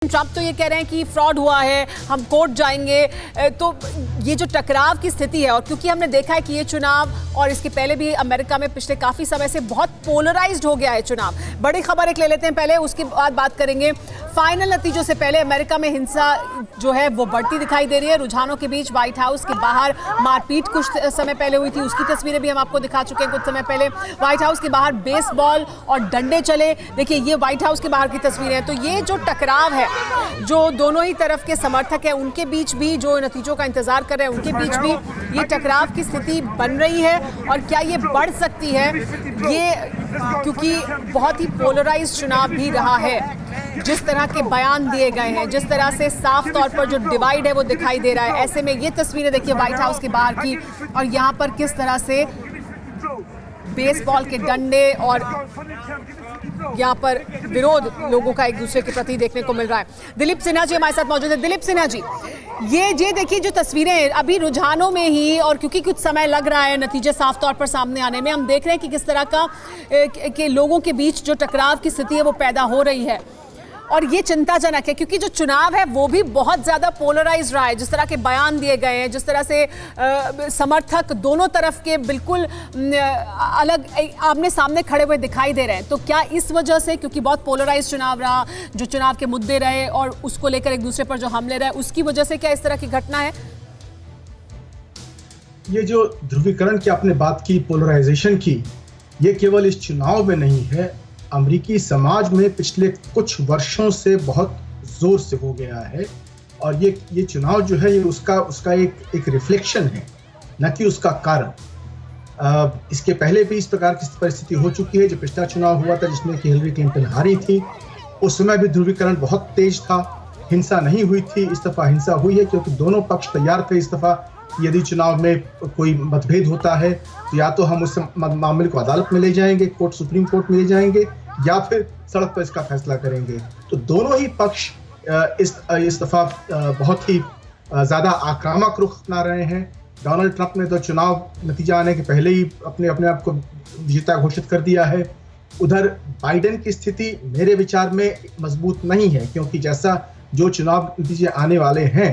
Trump तो ये कह रहे हैं कि फ्रॉड हुआ है, हम कोर्ट जाएंगे। तो ये जो टकराव की स्थिति है, और क्योंकि हमने देखा है कि ये चुनाव और इसके पहले भी अमेरिका में पिछले काफी समय से बहुत पोलराइज्ड हो गया है चुनाव। बड़ी खबर एक ले लेते हैं पहले, उसके बाद बात करेंगे फाइनल नतीजों से पहले। अमेरिका में हिंसा जो है वो बढ़ती दिखाई दे रही है। रुझानों के बीच व्हाइट हाउस के बाहर मारपीट कुछ समय पहले हुई थी, उसकी तस्वीरें भी हम आपको दिखा चुके हैं कुछ समय पहले। व्हाइट हाउस के बाहर बेसबॉल और डंडे चले। देखिए ये व्हाइट हाउस के बाहर की तस्वीरें हैं। तो ये जो टकराव है, जो दोनों ही तरफ के समर्थक हैं उनके बीच भी, जो नतीजों का इंतजार कर रहे हैं उनके बीच भी ये टकराव की स्थिति बन रही है। और क्या ये बढ़ सकती है, ये क्योंकि बहुत ही पोलराइज्ड चुनाव भी रहा है। जिस तरह के बयान दिए गए हैं, जिस तरह से साफ तौर पर जो डिवाइड है वो दिखाई दे रहा है। ऐसे में ये तस्वीरें देखिए व्हाइट हाउस के बाहर की, और यहाँ पर किस तरह से बेसबॉल के डंडे और यहाँ पर विरोध लोगों का एक दूसरे के प्रति देखने को मिल रहा है। दिलीप सिन्हा जी हमारे साथ मौजूद है। दिलीप सिन्हा जी, ये देखिए जो तस्वीरें अभी रुझानों में ही, और क्योंकि कुछ समय लग रहा है नतीजे साफ तौर पर सामने आने में, हम देख रहे हैं कि किस तरह का के लोगों के बीच जो टकराव की स्थिति है वो पैदा हो रही है। और ये चिंताजनक है क्योंकि जो चुनाव है वो भी बहुत ज़्यादा पोलराइज रहा है। जिस तरह के बयान दिए गए हैं, जिस तरह से समर्थक दोनों तरफ के बिल्कुल अलग आमने सामने खड़े हुए दिखाई दे रहे हैं। तो क्या इस वजह से, क्योंकि बहुत पोलराइज चुनाव रहा, जो चुनाव के मुद्दे रहे और उसको लेकर एक दूसरे पर जो हमले रहे, उसकी वजह से क्या इस तरह की घटना है? ये जो ध्रुवीकरण की आपने बात की, पोलराइजेशन की, ये केवल इस चुनाव में नहीं है, अमेरिकी समाज में पिछले कुछ वर्षों से बहुत जोर से हो गया है। और ये चुनाव जो है ये उसका एक रिफ्लेक्शन है, न कि उसका कारण। इसके पहले भी इस प्रकार की परिस्थिति हो चुकी है। जो पिछला चुनाव हुआ था जिसमें कि हिलरी क्लिंटन हारी थी, उस समय भी ध्रुवीकरण बहुत तेज था, हिंसा नहीं हुई थी। इस दफा हिंसा हुई है क्योंकि दोनों पक्ष तैयार थे इस दफा। यदि चुनाव में कोई मतभेद होता है तो या तो हम उस मामले को अदालत में ले जाएंगे, सुप्रीम कोर्ट में ले जाएंगे, या फिर सड़क पर इसका फैसला करेंगे। तो दोनों ही पक्ष इस दफा बहुत ही ज्यादा आक्रामक रुख अपना रहे हैं। डोनाल्ड ट्रंप ने तो चुनाव नतीजा आने के पहले ही अपने आप को विजेता घोषित कर दिया है। उधर बाइडेन की स्थिति मेरे विचार में मजबूत नहीं है, क्योंकि जैसा जो चुनाव नतीजे आने वाले हैं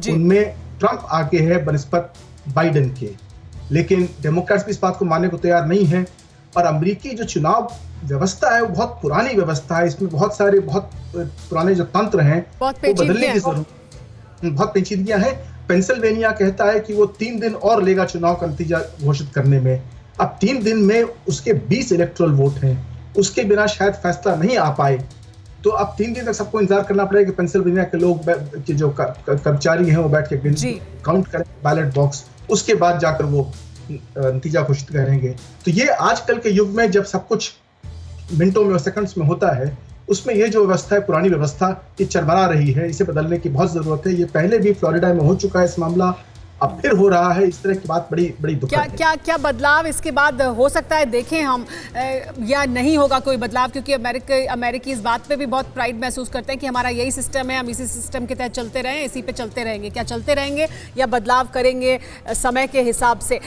उनमें ट्रंप आगे है बनिस्बत बाइडेन के। लेकिन डेमोक्रेट्स भी इस बात को मानने को तैयार नहीं है। और अमेरिकी जो चुनाव व्यवस्था है वो बहुत पुरानी व्यवस्था है। इसमें बहुत पुराने जो तंत्र हैं वो बदलने की जरूरत, बहुत पेचीदगियां हैं। पेंसिल्वेनिया कहता है कि वो 3 दिन और लेगा चुनाव का नतीजा घोषित करने में। अब 3 दिन में उसके 20 इलेक्टोरल वोट हैं, उसके बिना शायद फैसला नहीं आ पाए। तो अब 3 दिन तक सबको इंतजार करना पड़ेगा कि पेंसिल्वेनिया के लोग के जो कर्मचारी हैं वो बैठ के काउंट करें बैलेट बॉक्स, उसके बाद जाकर वो नतीजा घोषित करेंगे। तो ये आजकल के युग में जब सब कुछ मिनटों में और सेकंड्स में होता है, उसमें ये जो व्यवस्था है, पुरानी व्यवस्था, ये चरमरा रही है। इसे बदलने की बहुत जरूरत है। ये पहले भी फ्लोरिडा में हो चुका है इस मामला, अब फिर हो रहा है। इस तरह की बात बड़ी दुखद है। क्या बदलाव इसके बाद हो सकता है, देखें हम, या नहीं होगा कोई बदलाव? क्योंकि अमेरिकी इस बात पे भी बहुत प्राइड महसूस करते हैं कि हमारा यही सिस्टम है, हम इसी सिस्टम के तहत चलते रहें, इसी पे चलते रहेंगे। क्या चलते रहेंगे या बदलाव करेंगे समय के हिसाब से?